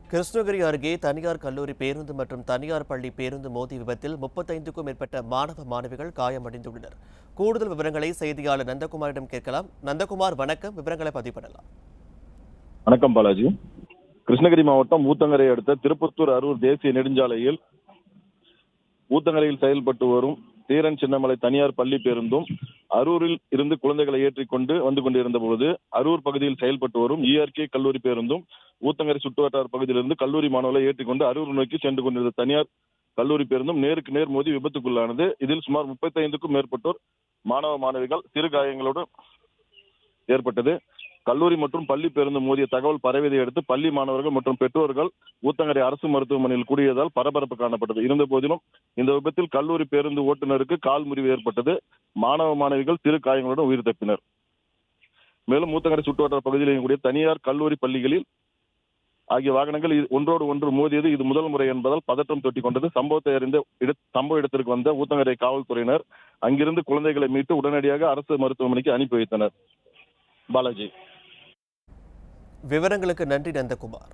கிருஷ்ணகிரி அருகே தனியார் கல்லூரி பேருந்து மற்றும் தனியார் பள்ளி பேருந்து மோதி விபத்தில் 35க்கும் மேற்பட்ட மாணவிகள் காயமடைந்துள்ளனர். கூடுதல் விவரங்களை செய்தியாளர் நந்தகுமாரிடம் கேட்கலாம். நந்தகுமார், வணக்கம். விவரங்களை பதிவு பண்ணலாம். வணக்கம் பாலாஜி. கிருஷ்ணகிரி மாவட்டம் ஊத்தங்கரை அடுத்த திருப்பத்தூர் அரூர் தேசிய நெடுஞ்சாலையில் ஊத்தங்கரையில் செயல்பட்டு வரும் தீரன் சின்னமலை தனியார் பள்ளி பேருந்தும் அரூரில் இருந்து குழந்தைகளை ஏற்றிக்கொண்டு வந்து கொண்டிருந்த பொழுது அரூர் பகுதியில் செயல்பட்டு வரும் ERK கல்லூரி பேருந்தும் ஊத்தங்கரை சுற்றுவட்டார பகுதியிலிருந்து கல்லூரி மாணவர்களை ஏற்றிக்கொண்டு அரூர் நோக்கி சென்று கொண்டிருந்த தனியார் கல்லூரி பேருந்தும் நேருக்கு நேர் மோதி விபத்துக்குள்ளானது. இதில் சுமார் 35க்கும் மேற்பட்டோர் மாணவிகள் சிறு காயங்களோடு ஏற்பட்டது. கல்லூரி மற்றும் பள்ளி பேருந்து மோதிய தகவல் பரவியதை அடுத்து பள்ளி மாணவர்கள் மற்றும் பெற்றோர்கள் ஊத்தங்கரை அரசு மருத்துவமனையில் கூடியதால் பரபரப்பு காணப்பட்டது. இருந்த போதிலும் இந்த விபத்தில் கல்லூரி பேருந்து ஓட்டுநருக்கு கால் முறிவு ஏற்பட்டது. மாணவிகள் சிறு காயங்களுடன் உயிர் தப்பினர். மேலும் ஊத்தங்கரை சுற்றுவட்டார பகுதியில் இயங்கக்கூடிய தனியார் கல்லூரி பள்ளிகளில் ஆகிய வாகனங்கள் ஒன்றோடு ஒன்று மோதியது இது முதல் முறை என்பதால் பதற்றம் தொட்டிக் கொண்டது. சம்பவத்தை அறிந்த சம்பவ இடத்திற்கு வந்த ஊத்தங்கரை காவல்துறையினர் அங்கிருந்து குழந்தைகளை மீட்டு உடனடியாக அரசு மருத்துவமனைக்கு அனுப்பி வைத்தனர். பாலாஜி. விவரங்களுக்கு நன்றி நந்தகுமார்.